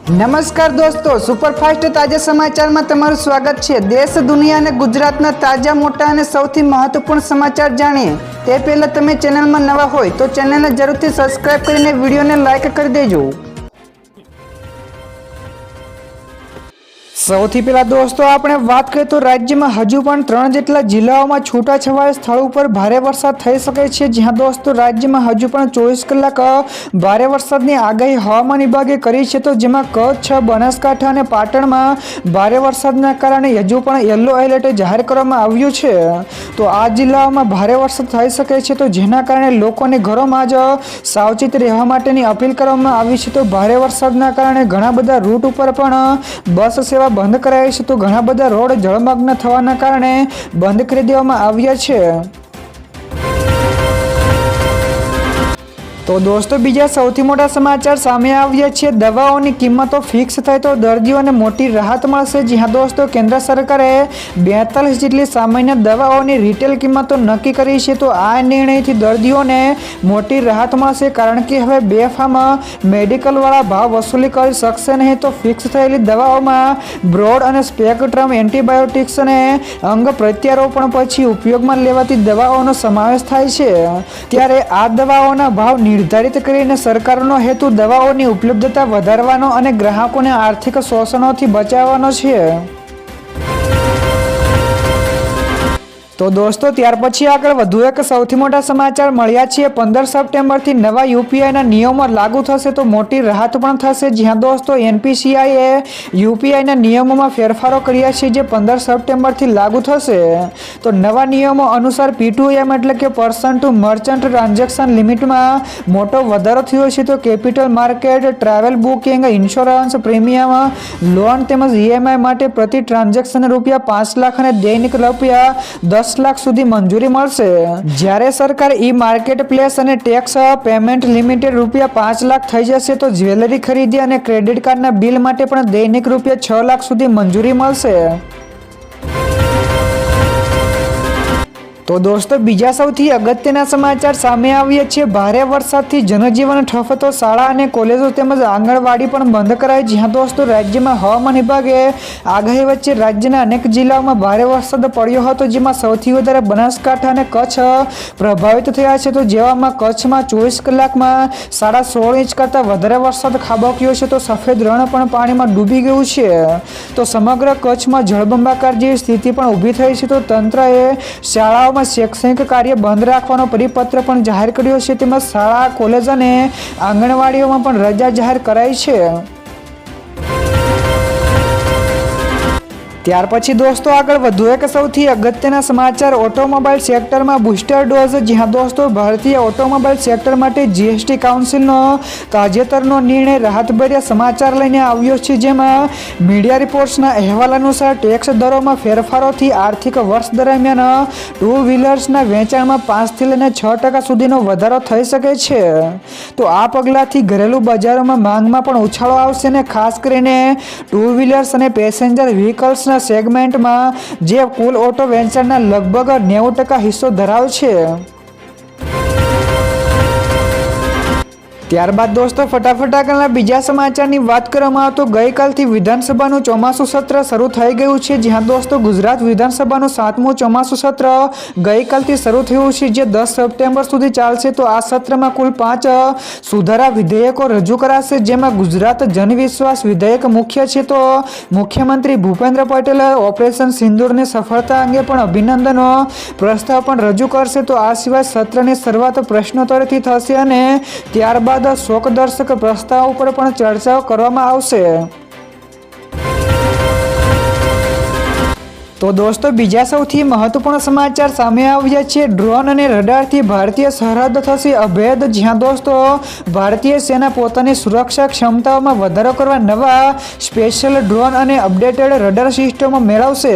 નમસ્કાર દોસ્તો, સુપરફાસ્ટ તાજા સમાચારમાં તમારું સ્વાગત છે। દેશ, દુનિયા અને ગુજરાતના તાજા, મોટા અને સૌથી મહત્વપૂર્ણ સમાચાર જાણીએ તે પહેલા તમે ચેનલમાં નવા હોય તો ચેનલને જરૂરથી સબસ્ક્રાઇબ કરીને વિડીયોને લાઇક કરી દેજો। સૌથી પહેલા દોસ્તો આપણે વાત કરીએ તો રાજ્યમાં હજુ પણ 3 જેટલા જિલ્લાઓમાં છૂટાછવાયા સ્થળ ઉપર ભારે વરસાદ થઈ શકે છે। જ્યાં દોસ્તો રાજ્યમાં હજુ પણ 24 કલાક ભારે વરસાદની આગાહી હવામાન વિભાગે કરી છે। તો જેમાં કચ્છ, બનાસકાંઠા અને પાટણમાં ભારે વરસાદના કારણે હજુ પણ યલો એલર્ટ જાહેર કરવામાં આવ્યું છે। તો આ જિલ્લાઓમાં ભારે વરસાદ થઈ શકે છે, તો જેના કારણે લોકોને ઘરોમાં જ સાવચેત રહેવા માટેની અપીલ કરવામાં આવી છે। તો ભારે વરસાદના કારણે ઘણા બધા રૂટ ઉપર પણ બસ સેવા બંધ કરાઈ છે। તો ઘણા બધા રોડ જળમગ્ન થવાના કારણે બંધ કરી દેવામાં આવ્યા છે। તો દોસ્તો બીજા સૌથી મોટા સમાચાર સામે આવ્યા છે। દવાઓની કિંમતો ફિક્સ થાય તો દર્દીઓને મોટી રાહત મળશે। જ્યાં દોસ્તો કેન્દ્ર સરકારે 42 જેટલી સામાન્ય દવાઓની રિટેલ કિંમતો નક્કી કરી છે। તો આ નિર્ણયથી દર્દીઓને મોટી રાહત મળશે, કારણ કે હવે બેફામ મેડિકલવાળા ભાવ વસૂલી કરી શકશે નહીં। તો ફિક્સ થયેલી દવાઓમાં બ્રોડ અને સ્પેક્ટ્રમ એન્ટીબાયોટિક્સ અને અંગ પ્રત્યારોપણ પછી ઉપયોગમાં લેવાતી દવાઓનો સમાવેશ થાય છે। ત્યારે આ દવાઓના ભાવ નિર્ધારિત કરીને સરકારનો હેતુ દવાઓની ઉપલબ્ધતા વધારવાનો અને ગ્રાહકોને આર્થિક શોષણોથી બચાવવાનો છે। તો દોસ્તો ત્યાર પછી આગળ વધુ એક સૌથી મોટા સમાચાર મળ્યા છે। 15 સપ્ટેમ્બરથી નવા યુપીઆઈના નિયમો લાગુ થશે, તો મોટી રાહત પણ થશે। જ્યાં દોસ્તો એનપીસીઆઈએ યુપીઆઈના નિયમોમાં ફેરફારો કર્યા છે, જે 15 સપ્ટેમ્બરથી લાગુ થશે। તો નવા નિયમો અનુસાર P2M એટલે કે પર્સન ટુ મર્ચન્ટ ટ્રાન્ઝેક્શન લિમિટમાં મોટો વધારો થયો છે। તો capital market, travel booking, insurance, premium, loan તેમજ ઈએમઆઈ માટે પ્રતિ ટ્રાન્ઝેક્શન ₹5 લાખ અને દૈનિક ₹10 લાખ સુધી મંજૂરી મળશે। જ્યારે સરકાર ઈ માર્કેટ પ્લેસ અને ટેક્સ પેમેન્ટ લિમિટેડ ₹5 લાખ થઈ જશે। તો જ્વેલરી ખરીદી અને ક્રેડિટ કાર્ડના બિલ માટે પણ દૈનિક ₹6 લાખ સુધી મંજૂરી મળશે। તો દોસ્તો બીજા સૌથી અગત્યના સમાચાર સામે આવ્યા છે। ભારે વરસાદથી જનજીવન ઠપ, તો શાળા અને કોલેજો તેમજ આંગણવાડી પણ બંધ કરાઈ। જ્યાં દોસ્તો રાજ્યમાં હવામાન વિભાગે આગાહી વચ્ચે રાજ્યના અનેક જિલ્લાઓમાં ભારે વરસાદ પડ્યો હતો, જેમાં સૌથી વધારે બનાસકાંઠા અને કચ્છ પ્રભાવિત થયા છે। તો જેવામાં કચ્છમાં 24 કલાકમાં 16.5 ઇંચ કરતાં વધારે વરસાદ ખાબક્યો છે। તો સફેદ રણ પણ પાણીમાં ડૂબી ગયું છે। તો સમગ્ર કચ્છમાં જળબંબાકાર જેવી સ્થિતિ પણ ઊભી થઈ છે। તો તંત્રએ શાળાઓમાં શૈક્ષણિક કાર્ય બંધ રાખવાનો પરિપત્ર પણ જાહેર કર્યો છે, તેમજ શાળા, કોલેજ અને આંગણવાડીઓમાં પણ રજા જાહેર કરાઈ છે। ત્યાર પછી દોસ્તો આગળ વધુ એક સૌથી અગત્યના સમાચાર ઓટોમોબાઈલ સેક્ટરમાં બુસ્ટર ડોઝ। જ્યાં દોસ્તો ભારતીય ઓટોમોબાઈલ સેક્ટર માટે જીએસટી કાઉન્સિલનો તાજેતરનો નિર્ણય રાહતભર્યા સમાચાર લઈને આવ્યો છે। જેમાં મીડિયા રિપોર્ટ્સના અહેવાલ અનુસાર ટેક્સ દરોમાં ફેરફારોથી આર્થિક વર્ષ દરમિયાન ટુ વ્હીલર્સના વેચાણમાં 5 થી લઈને 6% સુધીનો વધારો થઈ શકે છે। તો આ પગલાંથી ઘરેલું બજારોમાં માંગમાં પણ ઉછાળો આવશે, અને ખાસ કરીને ટુ વ્હીલર્સ અને પેસેન્જર વ્હીકલ્સ સેગમેન્ટમાં જે કુલ ઓટો વેચાણના લગભગ 90% હિસ્સો ધરાવે છે। ત્યારબાદ દોસ્તો ફટાફટ આગળના બીજા સમાચારની વાત કરવામાં આવે તો ગઈકાલથી વિધાનસભાનું ચોમાસું સત્ર શરૂ થઈ ગયું છે। જ્યાં દોસ્તો ગુજરાત વિધાનસભાનું 7મું ચોમાસું સત્ર ગઈકાલથી શરૂ થયું છે, જે 10 સપ્ટેમ્બર સુધી ચાલશે। તો આ સત્રમાં કુલ 5 સુધારા વિધેયકો રજૂ કરાશે, જેમાં ગુજરાત જનવિશ્વાસ વિધેયક મુખ્ય છે। તો મુખ્યમંત્રી ભૂપેન્દ્ર પટેલે ઓપરેશન સિંદૂરની સફળતા અંગે પણ અભિનંદનનો પ્રસ્તાવ પણ રજૂ કરશે। તો આ સિવાય સત્રની શરૂઆત પ્રશ્નોત્તરીથી થશે, અને ત્યારબાદ શોકદર્શક પ્રસ્તાવ ઉપર પણ ચર્ચાઓ કરવામાં આવશે। તો દોસ્તો બીજા સૌથી મહત્વપૂર્ણ સમાચાર સામે આવ્યા છે। ડ્રોન અને રડારથી ભારતીય સરહદ થશે અભેદ। જ્યાં દોસ્તો ભારતીય સેના પોતાની સુરક્ષા ક્ષમતાઓમાં વધારો કરવા નવા સ્પેશિયલ ડ્રોન અને અપડેટેડ રડાર સિસ્ટમો મેળવશે।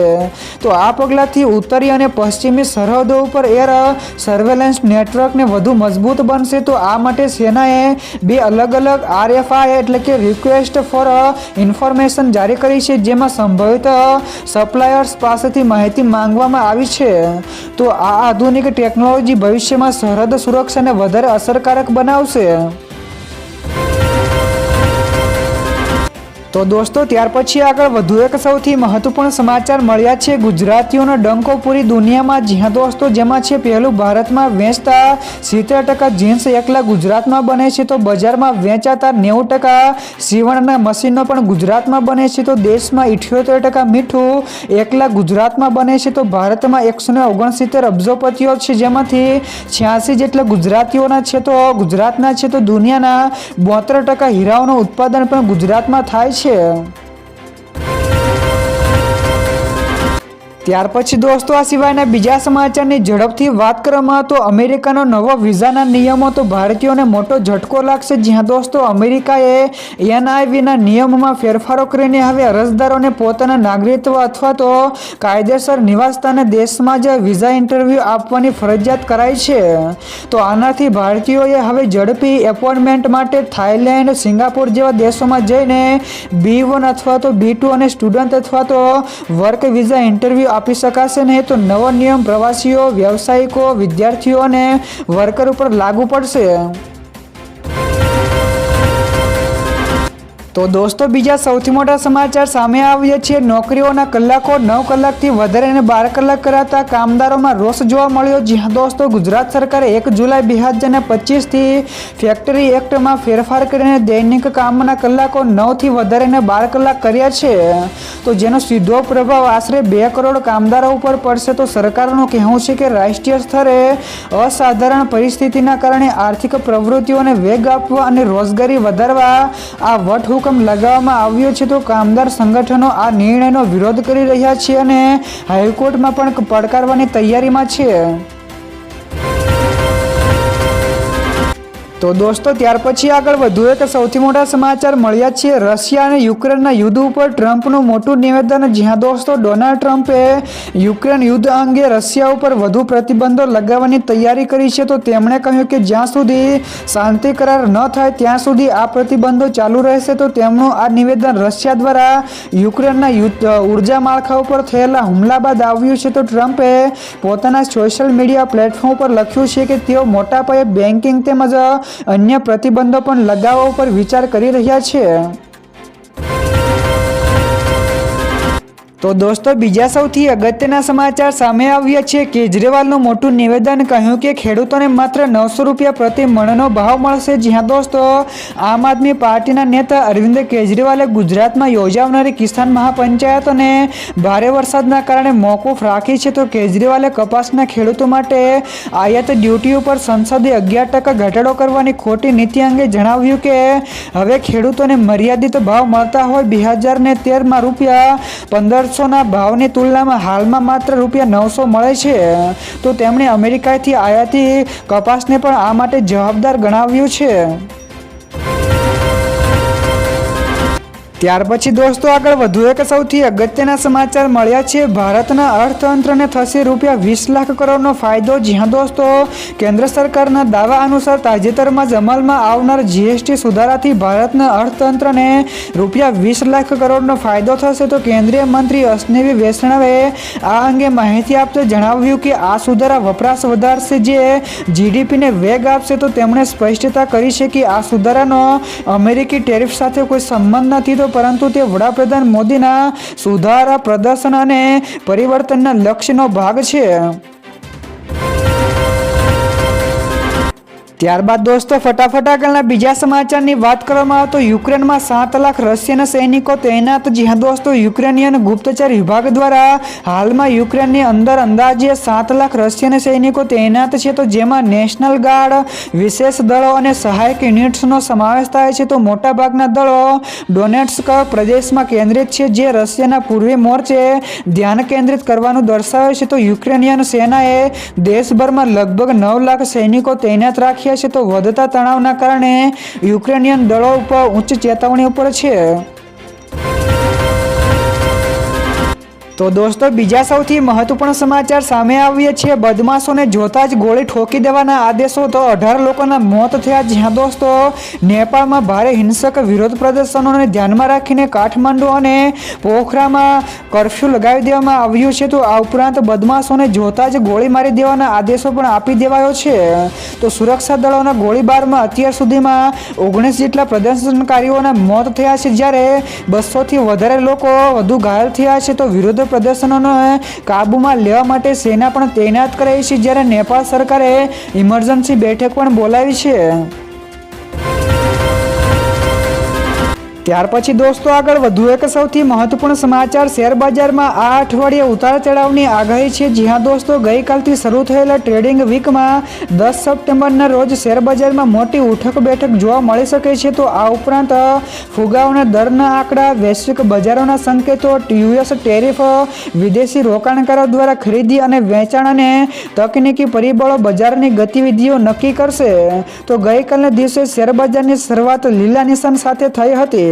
તો આ પગલાંથી ઉત્તરી અને પશ્ચિમી સરહદો ઉપર એર સર્વેલન્સ નેટવર્કને વધુ મજબૂત બનશે। તો આ માટે સેનાએ 2 અલગ અલગ RFI એટલે કે રિક્વેસ્ટ ફોર ઇન્ફોર્મેશન જારી કરી છે, જેમાં સંભવિત સપ્લાયર્સ પાસેથી માહિતી માંગવામાં આવી છે। તો આ આધુનિક ટેકનોલોજી ભવિષ્યમાં સરહદ સુરક્ષાને વધારે અસરકારક બનાવશે। તો દોસ્તો ત્યાર પછી આગળ વધુ એક સૌથી મહત્વપૂર્ણ સમાચાર મળ્યા છે ગુજરાતીઓનો ડંકો પૂરી દુનિયામાં. જ્યાં દોસ્તો જેમાં છે પહેલું ભારતમાં વેચતા 70% જીન્સ એકલા ગુજરાતમાં બને છે, તો બજારમાં વેચાતા 90% સીવણના મશીનો પણ ગુજરાતમાં બને છે, તો દેશમાં 78% મીઠું એકલા ગુજરાતમાં બને છે, તો ભારતમાં 169 અબજોપતિઓ છે જેમાંથી 86 જેટલા ગુજરાતીઓના છે, તો ગુજરાતના છે, તો દુનિયાના 72% હીરાઓનું ઉત્પાદન પણ ગુજરાતમાં થાય છે. ત્યાર પછી દોસ્તો આ સિવાયના બીજા સમાચારની ઝડપથી વાત કરવામાં તો અમેરિકાનો નવો વિઝાના નિયમો, તો ભારતીયોને મોટો ઝટકો લાગશે. જ્યાં દોસ્તો અમેરિકાએ NIVના નિયમોમાં ફેરફારો કરીને હવે અરજદારોને પોતાના નાગરિકત્વ અથવા તો કાયદેસર નિવાસસ્થાને દેશમાં જ વિઝા ઇન્ટરવ્યૂ આપવાની ફરજિયાત કરાઈ છે. તો આનાથી ભારતીયોએ હવે ઝડપી એપોઇન્ટમેન્ટ માટે થાઇલેન્ડ, સિંગાપોર જેવા દેશોમાં જઈને B1 અથવા તો B2 અને સ્ટુડન્ટ અથવા તો વર્ક વિઝા ઇન્ટરવ્યૂ આપી શકાશે નહીં. તો નવો નિયમ પ્રવાસીઓ, વ્યવસાયિકો, વિદ્યાર્થીઓ અને વર્કર ઉપર લાગુ પડશે. તો દોસ્તો બીજા સૌથી મોટા સમાચાર સામે આવ્યા છે. નોકરીઓના કલાકો 9 કલાકથી વધારે અને 12 કલાક કરાતા કામદારોમાં રોષ જોવા મળ્યો. જ્યાં દોસ્તો ગુજરાત સરકારે 1 જુલાઈ 2025થી ફેક્ટરી એક્ટમાં ફેરફાર કરીને દૈનિક કામના કલાકો 9થી વધારે અને 12 કલાક કર્યા છે, તો જેનો સીધો પ્રભાવ આશરે 2 કરોડ કામદારો ઉપર પડશે. તો સરકારનું કહેવું છે કે રાષ્ટ્રીય સ્તરે અસાધારણ પરિસ્થિતિના કારણે આર્થિક પ્રવૃત્તિઓને વેગ આપવા અને રોજગારી વધારવા આ વટહુકમ લગાવવામાં આવ્યો છે. તો કામદાર સંગઠનો આ નિર્ણયનો વિરોધ કરી રહ્યા છે અને હાઈકોર્ટમાં પણ પડકારવાની તૈયારીમાં છે. તો દોસ્તો ત્યાર પછી આગળ વધુ એક સૌથી મોટા સમાચાર મળ્યા છે. રશિયા અને યુક્રેનના યુદ્ધ ઉપર ટ્રમ્પનું મોટું નિવેદન. જ્યાં દોસ્તો ડોનાલ્ડ ટ્રમ્પે યુક્રેન યુદ્ધ અંગે રશિયા ઉપર વધુ પ્રતિબંધો લગાવવાની તૈયારી કરી છે. તો તેમણે કહ્યું કે જ્યાં સુધી શાંતિ કરાર ન થાય ત્યાં સુધી આ પ્રતિબંધો ચાલુ રહેશે. તો તેમનું આ નિવેદન રશિયા દ્વારા યુક્રેનના ઉર્જા માળખા ઉપર થયેલા હુમલા બાદ આવ્યું છે. તો ટ્રમ્પે પોતાના સોશિયલ મીડિયા પ્લેટફોર્મ પર લખ્યું છે કે તેઓ મોટા પાયે બેન્કિંગ તેમજ અન્ય પ્રતિબંધો પણ લગાવવા ઉપર વિચાર કરી રહ્યા છે. તો દોસ્તો બીજા સૌથી અગત્યના સમાચાર સામે આવ્યા છે. કેજરીવાલનું મોટું નિવેદન, કહ્યું કે ખેડૂતોને માત્ર 900 રૂપિયા પ્રતિ મણનો ભાવ મળશે. જ્યાં દોસ્તો આમ આદમી પાર્ટીના નેતા અરવિંદ કેજરીવાલે ગુજરાતમાં યોજાનારી કિસાન મહાપંચાયત અને ભારે વરસાદના કારણે મોકૂફ રાખી છે. તો કેજરીવાલે કપાસના ખેડૂતો માટે આયાત ડ્યુટી ઉપર સંસદે 11% ઘટાડો કરવાની ખોટી નીતિ અંગે જણાવ્યું કે હવે ખેડૂતોને મર્યાદિત ભાવ મળતા હોય. 2013માં રૂપિયા 1500ના ભાવની તુલનામાં હાલમાં માત્ર રૂપિયા 900 મળે છે. તો તેમણે અમેરિકાથી આયાતી કપાસને પણ આ માટે જવાબદાર ગણાવ્યું છે. ત્યાર પછી દોસ્તો આગળ વધુ એક સૌથી અગત્યના સમાચાર મળ્યા છે. ભારતના અર્થતંત્રને થશે રૂપિયા 20 લાખ કરોડનો ફાયદો. જ્યાં દોસ્તો કેન્દ્ર સરકારના દાવા અનુસાર તાજેતરમાં જ અમલમાં આવનાર GST સુધારાથી ભારતના અર્થતંત્રને રૂપિયા 20 લાખ કરોડનો ફાયદો થશે. તો કેન્દ્રીય મંત્રી અશ્વિની વૈષ્ણવે આ અંગે માહિતી આપતા જણાવ્યું કે આ સુધારા વપરાશ વધારશે જે GDPને વેગ આપશે. તો તેમણે સ્પષ્ટતા કરી છે કે આ સુધારાનો અમેરિકી ટેરિફ સાથે કોઈ સંબંધ નથી, તો પરંતુ તે વડાપ્રધાન મોદીના સુધારા, પ્રદર્શન અને પરિવર્તનના લક્ષ્યનો ભાગ છે. ત્યારબાદ દોસ્તો ફટાફટ આગળના બીજા સમાચારની વાત કરવામાં આવે તો યુક્રેનમાં 7 લાખ રશિયન સૈનિકો તૈનાત. જ્યાં દોસ્તો યુક્રેનિયન ગુપ્તચર વિભાગ દ્વારા હાલમાં યુક્રેનની અંદર અંદાજે 7 લાખ રશિયન સૈનિકો તૈનાત છે. તો જેમાં નેશનલ ગાર્ડ, વિશેષ દળો અને સહાયક યુનિટ્સનો સમાવેશ થાય છે. તો મોટાભાગના દળો ડોનેટ્સ્ક પ્રદેશમાં કેન્દ્રિત છે, જે રશિયાના પૂર્વી મોરચે ધ્યાન કેન્દ્રિત કરવાનું દર્શાવે છે. તો યુક્રેનિયન સેનાએ દેશભરમાં લગભગ 9 લાખ સૈનિકો તૈનાત રાખ્યા છે. તો વધતા તણાવના કારણે યુક્રેનિયન દળો ઉપર ઉચ્ચ ચેતવણી ઉપર છે. તો દોસ્તો બીજા સૌથી મહત્વપૂર્ણ સમાચાર સામે આવ્યા છે। બદમાશોને જોતા જ ગોળી ઠોકી દેવાના આદેશો, તો 18 લોકોના મોત થયા। જ્યાં દોસ્તો નેપાળમાં ભારે હિંસક વિરોધ પ્રદર્શનોને ધ્યાનમાં રાખીને કાઠમાંડુ અને પોખરામાં કર્ફ્યુ લગાવી દેવામાં આવ્યું છે। તો આ ઉપરાંત બદમાશોને જોતા જ ગોળી મારી દેવાના આદેશો પણ આપી દેવાયો છે। તો સુરક્ષા દળોના ગોળીબારમાં અત્યાર સુધીમાં 19 જેટલા પ્રદર્શનકારીઓના મોત થયા છે, જ્યારે 200થી વધારે લોકો વધુ ઘાયલ થયા છે। તો વિરોધ પ્રદર્શનોને કાબૂમાં લેવા માટે સેના પણ તૈનાત કરાઈ છે, જ્યારે નેપાળ સરકારે ઇમરજન્સી બેઠક પણ બોલાવી છે। ત્યાર પછી દોસ્તો આગળ વધુ એક સૌથી મહત્વપૂર્ણ સમાચાર શેર બજારમાં આ અઠવાડિયે ઉતાર ચઢાવની આગાહી છે। જ્યાં દોસ્તો ગઈકાલથી શરૂ થયેલા ટ્રેડિંગ વીકમાં 10 સપ્ટેમ્બરના રોજ શેર બજારમાં મોટી ઉઠક બેઠક જોવા મળી શકે છે। તો આ ઉપરાંત ફુગાવાના દરના આંકડા, વૈશ્વિક બજારોના સંકેતો, યુએસ ટેરિફ, વિદેશી રોકાણકારો દ્વારા ખરીદી અને વેચાણ અને તકનીકી પરિબળો બજારની ગતિવિધિઓ નક્કી કરશે। તો ગઈકાલના દિવસે શેર બજારની શરૂઆત લીલા નિશાન સાથે થઈ હતી।